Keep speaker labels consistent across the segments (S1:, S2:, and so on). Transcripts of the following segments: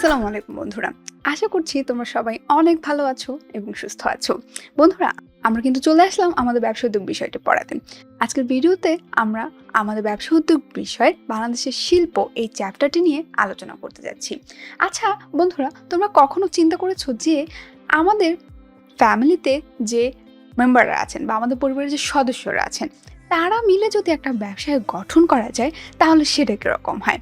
S1: আসসালামু আলাইকুম বন্ধুরা। আশা করছি তোমরা সবাই অনেক ভালো আছো এবং সুস্থ আছো। বন্ধুরা, আমরা কিন্তু চলে আসলাম আমাদের ব্যবসা উদ্যোগ বিষয়টি পড়াতে। আজকের ভিডিওতে আমরা আমাদের ব্যবসা উদ্যোগ বিষয় বাংলাদেশের শিল্প এই চ্যাপ্টারটি নিয়ে আলোচনা করতে যাচ্ছি। আচ্ছা বন্ধুরা, তোমরা কখনো চিন্তা করেছো যে আমাদের ফ্যামিলিতে যে মেম্বাররা আছেন বা আমাদের পরিবারের যে সদস্যরা আছেন, তারা মিলে যদি একটা ব্যবসায় গঠন করা যায় তাহলে সেটা কিরকম হয়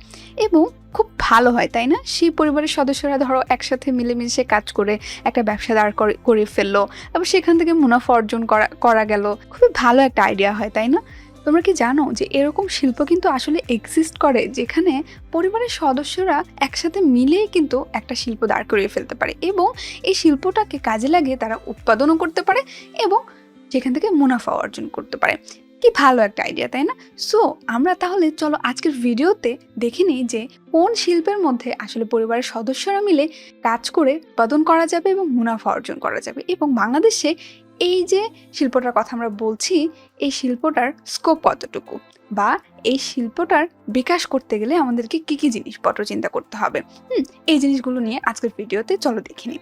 S1: এবং খুব ভালো হয়, তাই না? সেই পরিবারের সদস্যরা ধরো একসাথে মিলেমিশে কাজ করে একটা ব্যবসা দাঁড় করে ফেললো, তারপর সেখান থেকে মুনাফা অর্জন করা করা গেল। খুবই ভালো একটা আইডিয়া হয়, তাই না? তোমরা কি জানো যে এরকম শিল্প কিন্তু আসলে এক্সিস্ট করে, যেখানে পরিবারের সদস্যরা একসাথে মিলেই কিন্তু একটা শিল্প দাঁড় করিয়ে ফেলতে পারে এবং এই শিল্পটাকে কাজে লাগিয়ে তারা উৎপাদনও করতে পারে এবং সেখান থেকে মুনাফা অর্জন করতে পারে। কি ভালো একটা আইডিয়া, তাই না? সো আমরা তাহলে চলো আজকের ভিডিওতে দেখে নিই যে কোন শিল্পের মধ্যে আসলে পরিবারের সদস্যরা মিলে কাজ করে উৎপাদন করা যাবে এবং মুনাফা অর্জন করা যাবে এবং বাংলাদেশে এই যে শিল্পটার কথা আমরা বলছি, এই শিল্পটার স্কোপ কতটুকু বা এই শিল্পটার বিকাশ করতে গেলে আমাদেরকে কি কি জিনিসপত্র চিন্তা করতে হবে। এই জিনিসগুলো নিয়ে আজকের ভিডিওতে চলো দেখে নিই।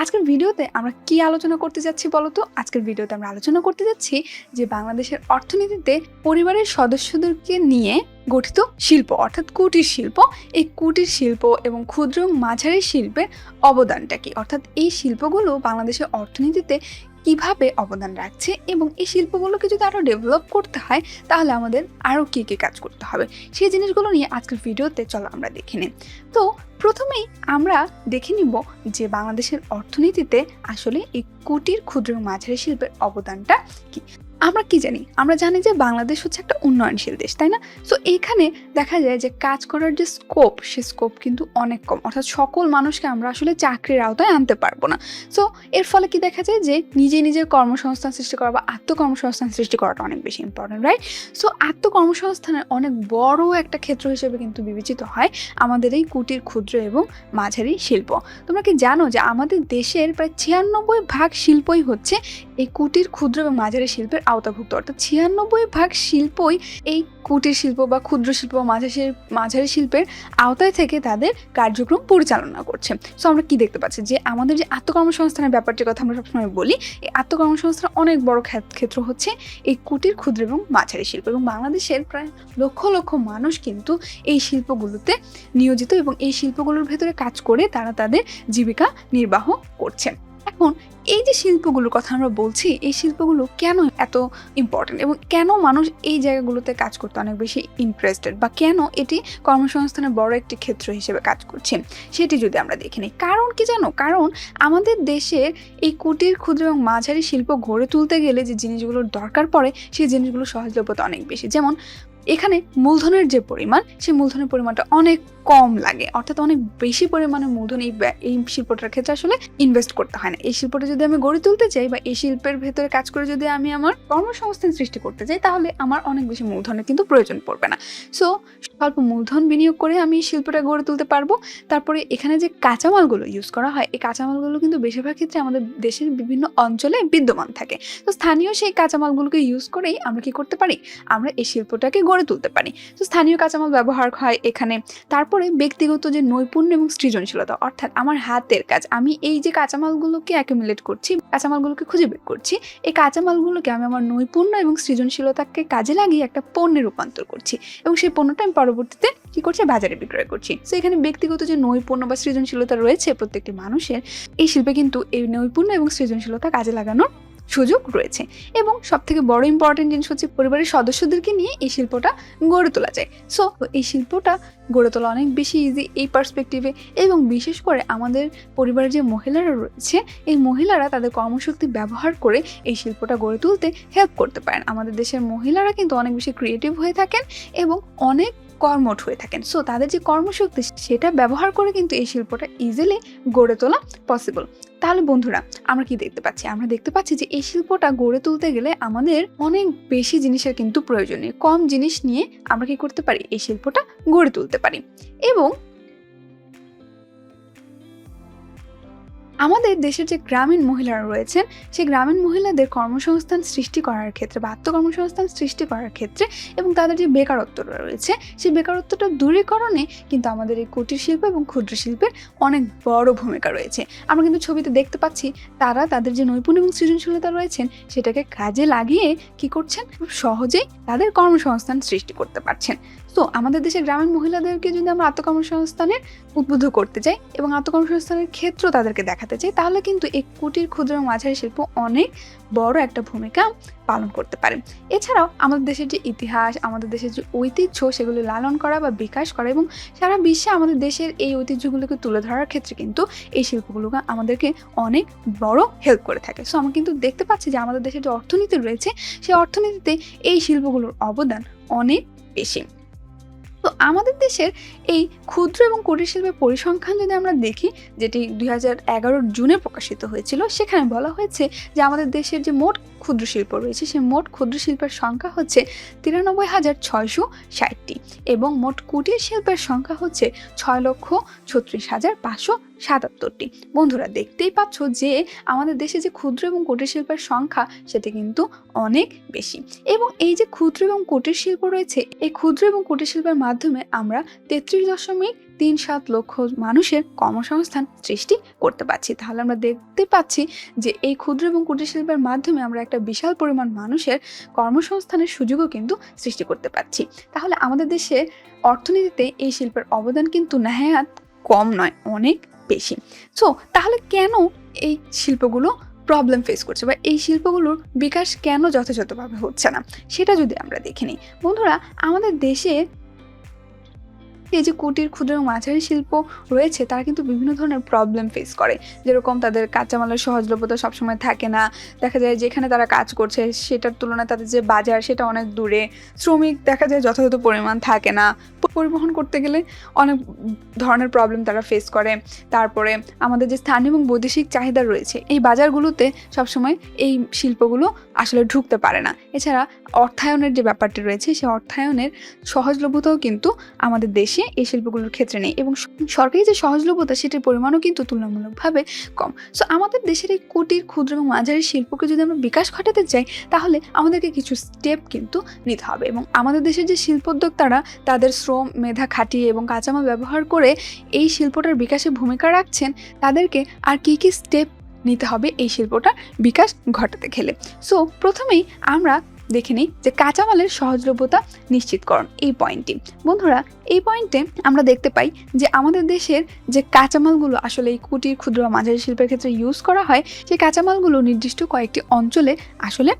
S1: আজকের ভিডিওতে আমরা কি আলোচনা করতে যাচ্ছি বলো তো? আজকের ভিডিওতে আমরা আলোচনা করতে যাচ্ছি যে বাংলাদেশের অর্থনীতিতে পরিবারের সদস্যদেরকে নিয়ে গঠিত শিল্প অর্থাৎ কুটির শিল্প, এই কুটির শিল্প এবং ক্ষুদ্র এবং মাঝারি শিল্পের অবদানটা কি, অর্থাৎ এই শিল্পগুলো বাংলাদেশের অর্থনীতিতে কিভাবে অবদান রাখছে এবং এই শিল্পগুলোকে যদি আরও ডেভেলপ করতে হয় তাহলে আমাদের আরও কী কী কাজ করতে হবে, সেই জিনিসগুলো নিয়ে আজকের ভিডিওতে চলো আমরা দেখে নিই। তো প্রথমেই আমরা দেখে নিব যে বাংলাদেশের অর্থনীতিতে আসলে এই কুটির ক্ষুদ্র এবং মাঝারি শিল্পের অবদানটা কি। আমরা কি জানি? আমরা জানি যে বাংলাদেশ হচ্ছে একটা উন্নয়নশীল দেশ, তাই না? সো এইখানে দেখা যায় যে কাজ করার যে স্কোপ, সে স্কোপ কিন্তু অনেক কম, অর্থাৎ সকল মানুষকে আমরা আসলে চাকরির আওতায় আনতে পারবো না। সো এর ফলে কি দেখা যায় যে নিজের কর্মসংস্থান সৃষ্টি করা বা আত্মকর্মসংস্থান সৃষ্টি করাটা অনেক বেশি ইম্পর্টেন্ট, রাইট? সো আত্মকর্মসংস্থানের অনেক বড় একটা ক্ষেত্র হিসেবে কিন্তু বিবেচিত হয় আমাদের এই কুটির ক্ষুদ্র এবং মাঝারি শিল্প। তোমরা কি জানো যে আমাদের দেশের প্রায় 96% শিল্পই হচ্ছে এই কুটির ক্ষুদ্র এবং মাঝারি শিল্পের আওতাভুক্ত, অর্থাৎ 96% শিল্পই এই কুটির শিল্প বা ক্ষুদ্র শিল্প বা মাঝারি শিল্পের আওতায় থেকে তাদের কার্যক্রম পরিচালনা করছে। সো আমরা কি দেখতে পাচ্ছি যে আমাদের যে আত্মকর্মসংস্থানের ব্যাপারটির কথা আমরা সবসময় বলি, এই আত্মকর্মসংস্থানের অনেক বড় ক্ষেত্র হচ্ছে এই কুটির ক্ষুদ্র এবং মাঝারি শিল্প এবং বাংলাদেশের প্রায় লক্ষ লক্ষ মানুষ কিন্তু এই শিল্পগুলোতে নিয়োজিত এবং এই শিল্পগুলোর ভেতরে কাজ করে তারা তাদের জীবিকা নির্বাহ করছে। এখন এই যে শিল্পগুলোর কথা আমরা বলছি, এই শিল্পগুলো কেন এত ইম্পর্টেন্ট এবং কেন মানুষ এই জায়গাগুলোতে কাজ করতে অনেক বেশি ইন্টারেস্টেড বা কেন এটি কর্মসংস্থানের বড় একটি ক্ষেত্র হিসেবে কাজ করছে, সেটি যদি আমরা দেখে নিই। কারণ কি জানো? কারণ আমাদের দেশের এই কুটির ক্ষুদ্র এবং মাঝারি শিল্প গড়ে তুলতে গেলে যে জিনিসগুলোর দরকার পড়ে সেই জিনিসগুলো সহজলভ্যতা অনেক বেশি। যেমন এখানে মূলধনের যে পরিমাণ, সেই মূলধনের পরিমাণটা অনেক কম লাগে, অর্থাৎ অনেক বেশি পরিমাণে মূলধন এই শিল্পটার ক্ষেত্রে আসলে ইনভেস্ট করতে হয় না। এই শিল্পটা যদি আমি গড়ে তুলতে চাই বা এই শিল্পের ভেতরে কাজ করে যদি আমি আমার কর্মসংস্থান সৃষ্টি করতে চাই তাহলে আমার অনেক বেশি মূলধনের কিন্তু প্রয়োজন পড়বে না। সো স্বল্প মূলধন বিনিয়োগ করে আমি এই শিল্পটা গড়ে তুলতে পারবো। তারপরে এখানে যে কাঁচামালগুলো ইউজ করা হয়, এই কাঁচামালগুলো কিন্তু বেশিরভাগ ক্ষেত্রে আমাদের দেশের বিভিন্ন অঞ্চলে বিদ্যমান থাকে। তো স্থানীয় সেই কাঁচামালগুলোকে ইউজ করেই আমরা কি করতে পারি? আমরা এই শিল্পটাকে গড়ে তুলতে পারি। তো স্থানীয় কাঁচামাল ব্যবহার হয় এখানে। তারপরে ব্যক্তিগত যে নৈপুণ্য এবং সৃজনশীলতা, অর্থাৎ আমার হাতের কাজ, আমি এই যে কাঁচামালগুলোকে অ্যাকুমুলেট করছি, কাঁচামালগুলোকে খুঁজে বের করছি, এই কাঁচামালগুলোকে আমি আমার নৈপুণ্য এবং সৃজনশীলতাকে কাজে লাগিয়ে একটা পণ্যে রূপান্তর করছি এবং সেই পণ্যটা আমি পরবর্তীতে কি করছি? বাজারে বিক্রয় করছি। তো এখানে ব্যক্তিগত যে নৈপুণ্য বা সৃজনশীলতা রয়েছে প্রত্যেকটি মানুষের, এই শিল্পে কিন্তু এই নৈপুণ্য এবং সৃজনশীলতা কাজে লাগানোর সুযোগ রয়েছে। এবং সব থেকে বড় ইম্পর্টেন্ট জিনিস হচ্ছে পরিবারের সদস্যদেরকে নিয়ে এই শিল্পটা গড়ে তোলা যায়। সো এই শিল্পটা গড়ে তোলা অনেক বেশি ইজি এই পার্সপেক্টিভে এবং বিশেষ করে আমাদের পরিবারের যে মহিলারা রয়েছে, এই মহিলারা তাদের কর্মশক্তি ব্যবহার করে এই শিল্পটা গড়ে তুলতে হেল্প করতে পারেন। আমাদের দেশের মহিলারা কিন্তু অনেক বেশি ক্রিয়েটিভ হয়ে থাকেন এবং অনেক কর্মঠ হয়ে থাকেন। সো তাদের যে কর্মশক্তি সেটা ব্যবহার করে কিন্তু এই শিল্পটা ইজিলি গড়ে তোলা পসিবল। তাহলে বন্ধুরা, আমরা কি দেখতে পাচ্ছি? আমরা দেখতে পাচ্ছি যে এই শিল্পটা গড়ে তুলতে গেলে আমাদের অনেক বেশি জিনিসের কিন্তু প্রয়োজন নেই। কম জিনিস নিয়ে আমরা কি করতে পারি? এই শিল্পটা গড়ে তুলতে পারি। এবং আমাদের দেশের যে গ্রামীণ মহিলারা রয়েছেন, সেই গ্রামীণ মহিলাদের কর্মসংস্থান সৃষ্টি করার ক্ষেত্রে বা আত্মকর্মসংস্থান সৃষ্টি করার ক্ষেত্রে এবং তাদের যে বেকারত্বটা রয়েছে, সেই বেকারত্বটা দূরীকরণে কিন্তু আমাদের এই কুটির শিল্প এবং ক্ষুদ্র শিল্পের অনেক বড় ভূমিকা রয়েছে। আমরা কিন্তু ছবিতে দেখতে পাচ্ছি তারা তাদের যে নৈপুণ্য এবং সৃজনশীলতা রয়েছেন সেটাকে কাজে লাগিয়ে কি করছেন, খুব সহজেই তাদের কর্মসংস্থান সৃষ্টি করতে পারছেন। তো আমাদের দেশের গ্রামীণ মহিলাদেরকে যদি আমরা আত্মকর্মসংস্থানের উদ্বুদ্ধ করতে চাই এবং আত্মকর্মসংস্থানের ক্ষেত্র তাদেরকে দেখাতে চাই, তাহলে কিন্তু এই কুটির, ক্ষুদ্র এবং মাঝারি শিল্প অনেক বড় একটা ভূমিকা পালন করতে পারে। এছাড়াও আমাদের দেশের যে ইতিহাস, আমাদের দেশের যে ঐতিহ্য, সেগুলো লালন করা বা বিকাশ করা এবং সারা বিশ্বে আমাদের দেশের এই ঐতিহ্যগুলোকে তুলে ধরার ক্ষেত্রে কিন্তু এই শিল্পগুলো আমাদেরকে অনেক বড় হেল্প করে থাকে। সো আমরা কিন্তু দেখতে পাচ্ছি যে আমাদের দেশের যে অর্থনীতি রয়েছে, সেই অর্থনীতিতে এই শিল্পগুলোর অবদান অনেক বেশি। তো আমাদের দেশের এই ক্ষুদ্র এবং কুটির শিল্পের পরিসংখ্যান যদি আমরা দেখি, যেটি 2011 জুনে প্রকাশিত হয়েছিল, সেখানে বলা হয়েছে যে আমাদের দেশের যে মোট ক্ষুদ্র শিল্প রয়েছে, সেই মোট ক্ষুদ্র শিল্পের সংখ্যা হচ্ছে 93,660টি এবং মোট কুটির শিল্পের সংখ্যা হচ্ছে 6,36,577টি। বন্ধুরা, দেখতেই পাচ্ছ যে আমাদের দেশে যে ক্ষুদ্র এবং কুটির শিল্পের সংখ্যা সেটি কিন্তু অনেক বেশি। এবং এই যে ক্ষুদ্র এবং কুটির শিল্প রয়েছে, এই ক্ষুদ্র এবং কুটির শিল্পের মাধ্যমে আমরা 33.37 লক্ষ মানুষের কর্মসংস্থান সৃষ্টি করতে পারছি। তাহলে আমরা দেখতে পাচ্ছি যে এই ক্ষুদ্র এবং কুটির শিল্পের মাধ্যমে আমরা একটা বিশাল পরিমাণ মানুষের কর্মসংস্থানের সুযোগও কিন্তু সৃষ্টি করতে পারছি। তাহলে আমাদের দেশে অর্থনীতিতে এই শিল্পের অবদান কিন্তু নেহায়াত কম নয়, অনেক বেশি। সো তাহলে কেন এই শিল্পগুলো প্রবলেম ফেস করছে বা এই শিল্পগুলোর বিকাশ কেন যথাযথভাবে হচ্ছে না, সেটা যদি আমরা দেখে নিই। বন্ধুরা, আমাদের দেশে এই যে কুটির, ক্ষুদ্র এবং মাঝারি শিল্প রয়েছে, তারা কিন্তু বিভিন্ন ধরনের প্রবলেম ফেস করে। যেরকম তাদের কাঁচামালের সহজলভ্যতা সবসময় থাকে না, দেখা যায় যেখানে তারা কাজ করছে সেটার তুলনায় তাদের যে বাজার সেটা অনেক দূরে, শ্রমিক দেখা যায় যথাযথ পরিমাণ থাকে না, পরিবহন করতে গেলে অনেক ধরনের প্রবলেম তারা ফেস করে। তারপরে আমাদের যে স্থানীয় এবং বৈদেশিক চাহিদা রয়েছে, এই বাজারগুলোতে সবসময় এই শিল্পগুলো আসলে ঢুকতে পারে না। এছাড়া অর্থায়নের যে ব্যাপারটি রয়েছে, সেই অর্থায়নের সহজলভ্যতাও কিন্তু আমাদের দেশে এই শিল্পগুলোর ক্ষেত্রে নেই এবং সরকারি যে সহজলভ্যতা সেটির পরিমাণও কিন্তু তুলনামূলকভাবে কম। সো আমাদের দেশের এই কুটির, ক্ষুদ্র এবং মাঝারি শিল্পকে যদি আমরা বিকাশ ঘটাতে চাই, তাহলে আমাদেরকে কিছু স্টেপ কিন্তু নিতে হবে এবং আমাদের দেশের যে শিল্পোদ্যোক্তারা তাদের শ্রম, মেধা খাটিয়ে এবং কাঁচামাল ব্যবহার করে এই শিল্পটার বিকাশে ভূমিকা রাখছেন, তাদেরকে আর কি কি স্টেপ নিতে হবে এই শিল্পটার বিকাশ ঘটাতে গেলে। সো প্রথমেই আমরা দেখে নিই যে কাঁচামালের সহজলভ্যতা নিশ্চিতকরণ, এই পয়েন্টটি। বন্ধুরা, এই পয়েন্টে আমরা দেখতে পাই যে আমাদের দেশের যে কাঁচামালগুলো আসলে এই কুটির, ক্ষুদ্র বা মাঝারি শিল্পের ক্ষেত্রে ইউজ করা হয়, সেই কাঁচামালগুলো নির্দিষ্ট কয়েকটি অঞ্চলে আসলে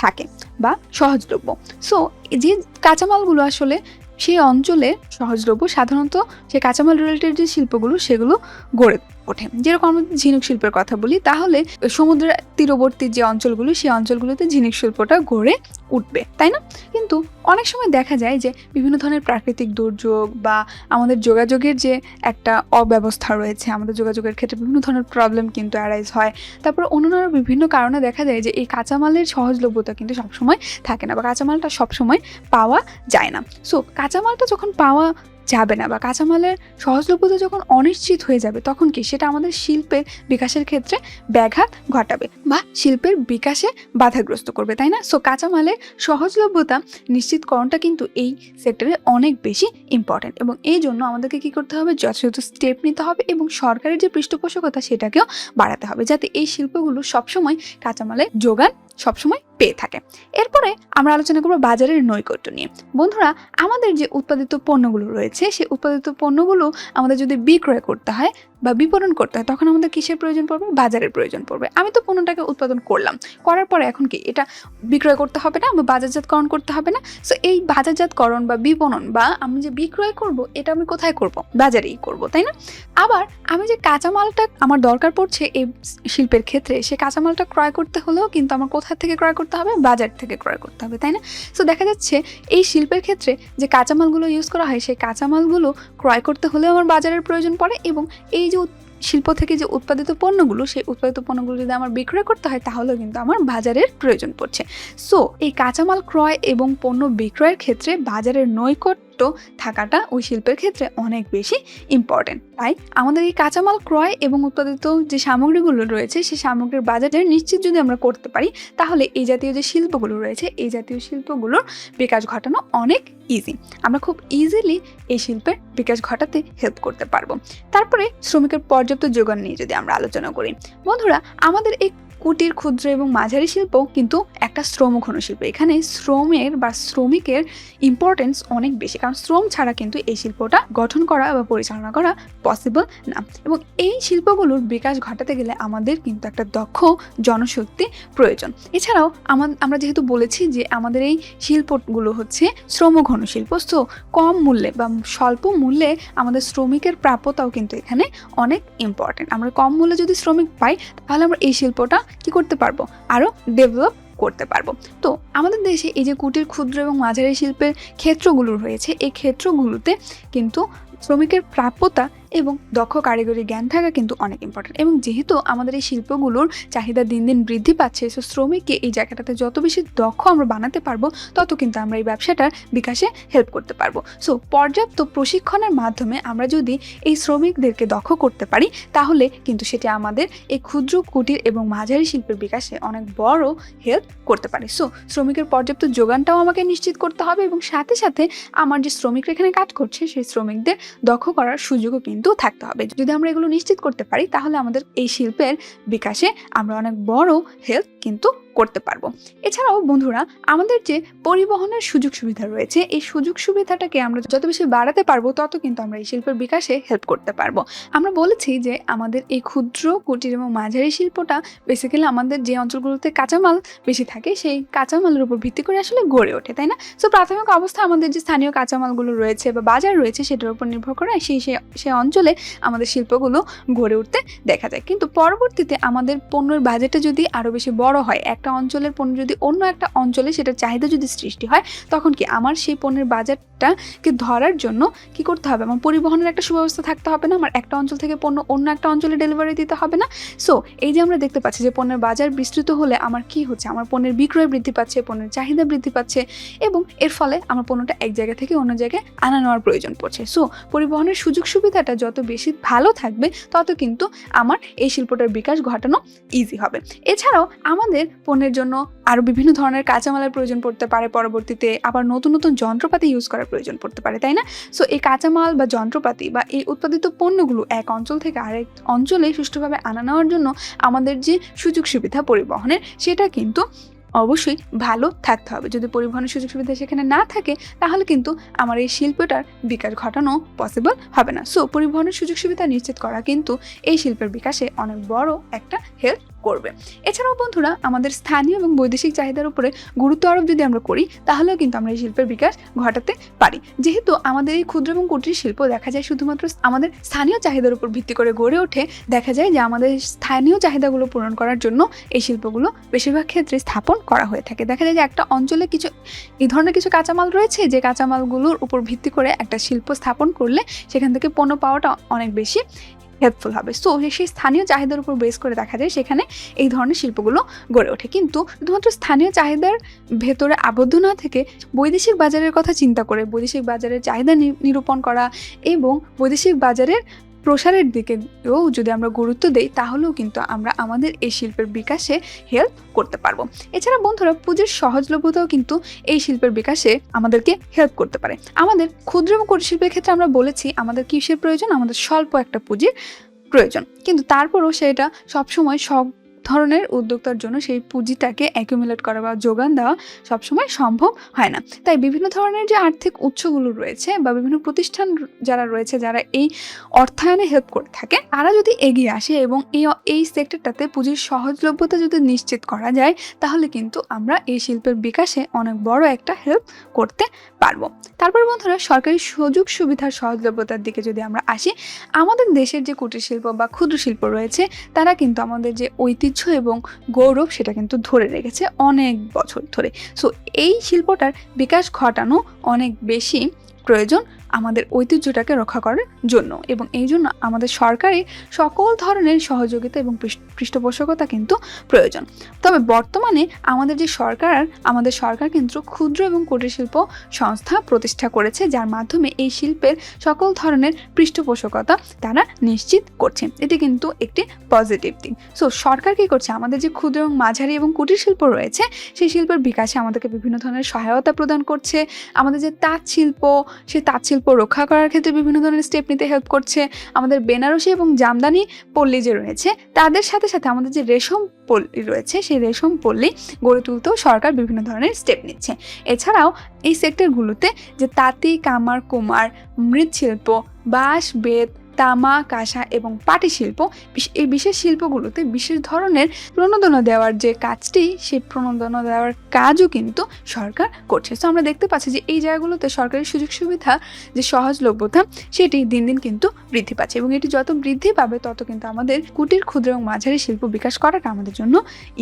S1: থাকে বা সহজলভ্য। সো যে কাঁচামালগুলো আসলে সেই অঞ্চলে সহজলভ্য, সাধারণত সেই কাঁচামাল রিলেটেড যে শিল্পগুলো সেগুলো গড়ে ওঠে। যেরকম আমরা ঝিনুক শিল্পের কথা বলি, তাহলে সমুদ্রের তীরবর্তী যে অঞ্চলগুলো, সেই অঞ্চলগুলোতে ঝিনুক শিল্পটা গড়ে উঠবে, তাই না? কিন্তু অনেক সময় দেখা যায় যে বিভিন্ন ধরনের প্রাকৃতিক দুর্যোগ বা আমাদের যোগাযোগের যে একটা অব্যবস্থা রয়েছে, আমাদের যোগাযোগের ক্ষেত্রে বিভিন্ন ধরনের প্রবলেম কিন্তু অ্যারাইজ হয়। তারপর অন্যান্য বিভিন্ন কারণে দেখা যায় যে এই কাঁচামালের সহজলভ্যতা কিন্তু সবসময় থাকে না বা কাঁচামালটা সবসময় পাওয়া যায় না। সো কাঁচামালটা যখন পাওয়া যাবে না বা কাঁচামালের সহজলভ্যতা যখন অনিশ্চিত হয়ে যাবে, তখন কি সেটা আমাদের শিল্পের বিকাশের ক্ষেত্রে ব্যাঘাত ঘটাবে বা শিল্পের বিকাশে বাধাগ্রস্ত করবে, তাই না? সো কাঁচামালের সহজলভ্যতা নিশ্চিতকরণটা কিন্তু এই সেক্টরে অনেক বেশি ইম্পর্টেন্ট এবং এই জন্য আমাদেরকে কী করতে হবে, যথাযথ স্টেপ নিতে হবে এবং সরকারের যে পৃষ্ঠপোষকতা সেটাকেও বাড়াতে হবে, যাতে এই শিল্পগুলো সবসময় কাঁচামালের যোগান সবসময় পেয়ে থাকে। এরপরে আমরা আলোচনা করব বাজারের নৈকট্য নিয়ে। বন্ধুরা, আমাদের যে উৎপাদিত পণ্যগুলো রয়েছে, সেই উৎপাদিত পণ্যগুলো আমাদের যদি বিক্রয় করতে হয় বা বিপণন করতে হয়, তখন আমাদের কিসের প্রয়োজন পড়বে? বাজারের প্রয়োজন পড়বে। আমি তো পণ্যটাকে উৎপাদন করলাম, করার পরে এখন কি এটা বিক্রয় করতে হবে না বা বাজারজাতকরণ করতে হবে না? সো এই বাজারজাতকরণ বা বিপণন বা আমি যে বিক্রয় করব, এটা আমি কোথায় করব? বাজারেই করব, তাই না? আবার আমি যে কাঁচামালটা আমার দরকার পড়ছে এই শিল্পের ক্ষেত্রে, সে কাঁচামালটা ক্রয় করতে হলেও কিন্তু আমার কোথা থেকে ক্রয় করতে হবে? বাজার থেকে ক্রয় করতে হবে, তাই না? সো দেখা যাচ্ছে এই শিল্পের ক্ষেত্রে যে কাঁচামালগুলো ইউজ করা হয়, সেই কাঁচামালগুলো ক্রয় করতে হলেও আমার বাজারের প্রয়োজন পড়ে এবং এই যে শিল্প থেকে যে উৎপাদিত পণ্যগুলো, সেই উৎপাদিত পণ্যগুলো যদি আমার বিক্রয় করতে হয়, তাহলেও কিন্তু আমার বাজারের প্রয়োজন পড়ছে। সো এই কাঁচামাল ক্রয় এবং পণ্য বিক্রয়ের ক্ষেত্রে বাজারের নৈকট্য বৈশিষ্ট্য থাকাটা ওই শিল্পের ক্ষেত্রে অনেক বেশি ইম্পর্টেন্ট। তাই আমাদের এই কাঁচামাল ক্রয় এবং উৎপাদিত যে সামগ্রীগুলো রয়েছে সেই সামগ্রীর বাজার নিশ্চিত যদি আমরা করতে পারি, তাহলে এই জাতীয় যে শিল্পগুলো রয়েছে এই জাতীয় শিল্পগুলোর বিকাশ ঘটানো অনেক ইজি। আমরা খুব ইজিলি এই শিল্পের বিকাশ ঘটাতে হেল্প করতে পারবো। তারপরে শ্রমিকের পর্যাপ্ত যোগান নিয়ে যদি আমরা আলোচনা করি, বন্ধুরা আমাদের এই কুটির, ক্ষুদ্র এবং মাঝারি শিল্প কিন্তু একটা শ্রমঘন শিল্প। এখানে শ্রমের বা শ্রমিকের ইম্পর্টেন্স অনেক বেশি, কারণ শ্রম ছাড়া কিন্তু এই শিল্পটা গঠন করা বা পরিচালনা করা পসিবল না। এবং এই শিল্পগুলোর বিকাশ ঘটাতে গেলে আমাদের কিন্তু একটা দক্ষ জনশক্তি প্রয়োজন। এছাড়াও আমরা যেহেতু বলেছি যে আমাদের এই শিল্পগুলো হচ্ছে শ্রমঘন শিল্প, সো কম মূল্যে বা স্বল্প মূল্যে আমাদের শ্রমিকের প্রাপ্যতাও কিন্তু এখানে অনেক ইম্পর্টেন্ট। আমরা কম মূল্যে যদি শ্রমিক পাই, তাহলে আমরা এই শিল্পটা কি করতে পারবো, আরও ডেভেলপ করতে পারবো। তো আমাদের দেশে এই যে কুটির, ক্ষুদ্র এবং মাঝারি শিল্পের ক্ষেত্রগুলো রয়েছে, এই ক্ষেত্রগুলোতে কিন্তু শ্রমিকের প্রাপ্যতা এবং দক্ষ কারিগরি জ্ঞান থাকা কিন্তু অনেক ইম্পর্টেন্ট। এবং যেহেতু আমাদের এই শিল্পগুলোর চাহিদা দিন দিন বৃদ্ধি পাচ্ছে, সো শ্রমিককে এই জায়গাটাতে যত বেশি দক্ষ আমরা বানাতে পারবো, তত কিন্তু আমরা এই ব্যবসাটার বিকাশে হেল্প করতে পারবো। সো পর্যাপ্ত প্রশিক্ষণের মাধ্যমে আমরা যদি এই শ্রমিকদেরকে দক্ষ করতে পারি, তাহলে কিন্তু সেটি আমাদের এই ক্ষুদ্র, কুটির এবং মাঝারি শিল্পের বিকাশে অনেক বড় হেল্প করতে পারে। সো শ্রমিকের পর্যাপ্ত যোগানটাও আমাকে নিশ্চিত করতে হবে, এবং সাথে সাথে আমার যে শ্রমিকরা এখানে কাজ করছে সেই শ্রমিকদের দক্ষ করার সুযোগও কিন্তু থাকতে হবে। যদি আমরা এগুলো নিশ্চিত করতে পারি, তাহলে আমাদের এই শিল্পের বিকাশে আমরা অনেক বড় হেল্প কিন্তু করতে পারবো। এছাড়াও বন্ধুরা আমাদের যে পরিবহনের সুযোগ সুবিধা রয়েছে, এই সুযোগ সুবিধাটাকে আমরা যত বেশি বাড়াতে পারবো, তত কিন্তু আমরা এই শিল্পের বিকাশে হেল্প করতে পারবো। আমরা বলেছি যে আমাদের এই ক্ষুদ্র, কুটির এবং মাঝারি শিল্পটা বেসিক্যালি আমাদের যে অঞ্চলগুলোতে কাঁচামাল বেশি থাকে সেই কাঁচামালের উপর ভিত্তি করে আসলে গড়ে ওঠে, তাই না? সো প্রাথমিক অবস্থা আমাদের যে স্থানীয় কাঁচামালগুলো রয়েছে বা বাজার রয়েছে সেটার উপর নির্ভর করে সেই অঞ্চলে আমাদের শিল্পগুলো গড়ে উঠতে দেখা যায়। কিন্তু পরবর্তীতে আমাদের পণ্যের বাজেটটা যদি আরও বেশি বড় হয়, একটা অঞ্চলের পণ্য যদি অন্য একটা অঞ্চলে সেটার চাহিদা যদি সৃষ্টি হয়, তখন কি আমার সেই পণ্যের বাজারটাকে ধরার জন্য কি করতে হবে, আমার পরিবহনের একটা সুব্যবস্থা থাকতে হবে না? আমার একটা অঞ্চল থেকে পণ্য অন্য একটা অঞ্চলে ডেলিভারি দিতে হবে না? সো এই যে আমরা দেখতে পাচ্ছি যে পণ্যের বাজার বিস্তৃত হলে আমার কি হচ্ছে, আমার পণ্যের বিক্রয় বৃদ্ধি পাচ্ছে, পণ্যের চাহিদা বৃদ্ধি পাচ্ছে, এবং এর ফলে আমার পণ্যটা এক জায়গা থেকে অন্য জায়গায় আনা নেওয়ার প্রয়োজন পড়ছে। সো পরিবহনের সুযোগ সুবিধাটা যত বেশি ভালো থাকবে, তত কিন্তু আমার এই শিল্পটার বিকাশ ঘটানো ইজি হবে। এছাড়াও আমাদের পণ্যের জন্য আরও বিভিন্ন ধরনের কাঁচামালের প্রয়োজন পড়তে পারে, পরবর্তীতে আবার নতুন নতুন যন্ত্রপাতি ইউজ করার প্রয়োজন পড়তে পারে, তাই না? সো এই কাঁচামাল বা যন্ত্রপাতি বা এই উৎপাদিত পণ্যগুলো এক অঞ্চল থেকে আরেক অঞ্চলে সুষ্ঠুভাবে আনা নেওয়ার জন্য আমাদের যে সুযোগ সুবিধা পরিবহনের, সেটা কিন্তু অবশ্যই ভালো থাকতে হবে। যদি পরিবহনের সুযোগ সুবিধা সেখানে না থাকে, তাহলে কিন্তু আমার এই শিল্পটার বিকাশ ঘটানো পসিবল হবে না। সো পরিবহনের সুযোগ সুবিধা নিশ্চিত করা কিন্তু এই শিল্পের বিকাশে অনেক বড় একটা হেল্প করবে। এছাড়াও বন্ধুরা আমাদের স্থানীয় এবং বৈদেশিক চাহিদার উপরে গুরুত্ব আরোপ যদি আমরা করি, তাহলেও কিন্তু আমরা এই শিল্পের বিকাশ ঘটাতে পারি। যেহেতু আমাদের এই ক্ষুদ্র এবং কুটির শিল্প দেখা যায় শুধুমাত্র আমাদের স্থানীয় চাহিদার উপর ভিত্তি করে গড়ে ওঠে, দেখা যায় যে আমাদের স্থানীয় চাহিদাগুলো পূরণ করার জন্য এই শিল্পগুলো বেশিরভাগ ক্ষেত্রে স্থাপন করা হয়ে থাকে। দেখা যায় যে একটা অঞ্চলে এই ধরনের কিছু কাঁচামাল রয়েছে, যে কাঁচামালগুলোর উপর ভিত্তি করে একটা শিল্প স্থাপন করলে সেখান থেকে পণ্য পাওয়াটা অনেক বেশি হেল্পফুল হবে। সো সেই স্থানীয় চাহিদার উপর বেস করে দেখা যায় সেখানে এই ধরনের শিল্পগুলো গড়ে ওঠে। কিন্তু শুধুমাত্র স্থানীয় চাহিদার ভেতরে আবদ্ধ না থেকে বৈদেশিক বাজারের কথা চিন্তা করে বৈদেশিক বাজারের চাহিদা নিরূপণ করা এবং বৈদেশিক বাজারের প্রসারের দিকেও যদি আমরা গুরুত্ব দেই, তাহলেও কিন্তু আমরা আমাদের এই শিল্পের বিকাশে হেল্প করতে পারবো। এছাড়া বন্ধুরা পুঁজির সহজলভ্যতাও কিন্তু এই শিল্পের বিকাশে আমাদেরকে হেল্প করতে পারে। আমাদের ক্ষুদ্র এবং কুটির শিল্পের ক্ষেত্রে আমরা বলেছি আমাদের কিসের প্রয়োজন, আমাদের স্বল্প একটা পুঁজির প্রয়োজন, কিন্তু তারপরও সেটা সবসময় সব ধরনের উদ্যোক্তার জন্য সেই পুঁজিটাকে অ্যাকুমুলেট করা বা যোগান দেওয়া সবসময় সম্ভব হয় না। তাই বিভিন্ন ধরনের যে আর্থিক উৎসগুলো রয়েছে বা বিভিন্ন প্রতিষ্ঠান যারা রয়েছে যারা এই অর্থায়নে হেল্প করে থাকে, তারা যদি এগিয়ে আসে এবং এই সেক্টরটাতে পুঁজির সহজলভ্যতা যদি নিশ্চিত করা যায়, তাহলে কিন্তু আমরা এই শিল্পের বিকাশে অনেক বড় একটা হেল্প করতে পারবো। তারপর বন্ধুরা সরকারি সুযোগ সুবিধার সহজলভ্যতার দিকে যদি আমরা আসি, আমাদের দেশের যে কুটির শিল্প বা ক্ষুদ্র শিল্প রয়েছে তারা কিন্তু আমাদের যে ঐতিহ্য এবং গৌরব সেটা কিন্তু ধরে রেখেছে অনেক বছর ধরে। সো এই শিল্পটার বিকাশ ঘটানো অনেক বেশি প্রয়োজন আমাদের ঐতিহ্যটাকে রক্ষা করার জন্য, এবং এই জন্য আমাদের সরকারি সকল ধরনের সহযোগিতা এবং পৃষ্ঠপোষকতা কিন্তু প্রয়োজন। তবে বর্তমানে আমাদের সরকার কিন্তু ক্ষুদ্র এবং কুটির শিল্প সংস্থা প্রতিষ্ঠা করেছে, যার মাধ্যমে এই শিল্পের সকল ধরনের পৃষ্ঠপোষকতা তারা নিশ্চিত করছে। এটি কিন্তু একটি পজিটিভ দিক। সো সরকার কী করছে, আমাদের যে ক্ষুদ্র এবং মাঝারি এবং কুটির শিল্প রয়েছে সেই শিল্পের বিকাশে আমাদেরকে বিভিন্ন ধরনের সহায়তা প্রদান করছে। আমাদের যে তাঁত শিল্প, সেই তাঁত শিল্প রক্ষা করার ক্ষেত্রে বিভিন্ন ধরনের স্টেপ নিতে হেল্প করছে। আমাদের বেনারসি এবং জামদানি পল্লী যে রয়েছে তাদের সাথে সাথে আমাদের যে রেশম পল্লী রয়েছে সেই রেশম পল্লী গড়ে তুলতেও সরকার বিভিন্ন ধরনের স্টেপ নিচ্ছে। এছাড়াও এই সেক্টরগুলোতে যে তাঁতি, কামার, কুমার, মৃৎশিল্প, বাঁশ, বেত, তামা, কাঁসা এবং পাটি শিল্প, এই বিশেষ শিল্পগুলোতে বিশেষ ধরনের প্রণোদনা দেওয়ার যে কাজটি, সেই প্রণোদনা দেওয়ার কাজও কিন্তু সরকার করছে। তো আমরা দেখতে পাচ্ছি যে এই জায়গাগুলোতে সরকারি সুযোগ সুবিধা যে সহজলভ্যতা সেটি দিন দিন কিন্তু বৃদ্ধি পাচ্ছে, এবং এটি যত বৃদ্ধি পাবে তত কিন্তু আমাদের কুটির, ক্ষুদ্র এবং মাঝারি শিল্প বিকাশ করাটা আমাদের জন্য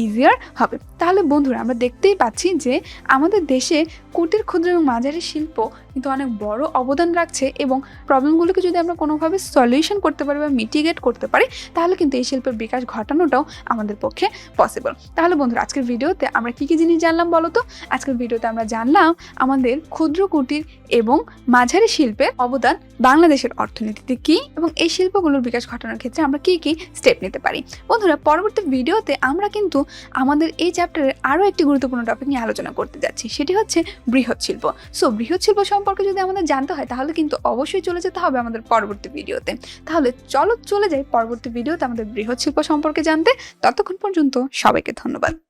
S1: ইজিয়ার হবে। তাহলে বন্ধুরা, আমরা দেখতেই পাচ্ছি যে আমাদের দেশে কুটির, ক্ষুদ্র এবং মাঝারি শিল্প কিন্তু অনেক বড় অবদান রাখছে, এবং প্রবলেমগুলোকে যদি আমরা কোনোভাবে সলিউশন করতে পারি বা মিটিগেট করতে পারি তাহলে কিন্তু এই শিল্পের বিকাশ ঘটানোটাও আমাদের পক্ষে পসিবল। তাহলে বন্ধুরা, আজকের ভিডিওতে আমরা কী কী জিনিস জানলাম বলো তো? আজকের ভিডিওতে আমরা জানলাম আমাদের ক্ষুদ্র, কুটির এবং মাঝারি শিল্পের অবদান বাংলাদেশের অর্থনীতিতে কী, এবং এই শিল্পগুলোর বিকাশ ঘটানোর ক্ষেত্রে আমরা কী কী স্টেপ নিতে পারি। বন্ধুরা, পরবর্তী ভিডিওতে আমরা কিন্তু আমাদের এই চ্যাপ্টারের আরও একটি গুরুত্বপূর্ণ টপিক নিয়ে আলোচনা করতে যাচ্ছি, সেটি হচ্ছে বৃহৎ শিল্প। সো বৃহৎ শিল্প সম্পর্কে যদি আমাদের জানতে হয় তাহলে কিন্তু অবশ্যই চলে যেতে হবে আমাদের পরবর্তী ভিডিওতে। তাহলে চলে যাই পরবর্তী ভিডিওতে আমাদের বৃহৎ শিল্প সম্পর্কে জানতে। ততক্ষণ পর্যন্ত সবাইকে ধন্যবাদ।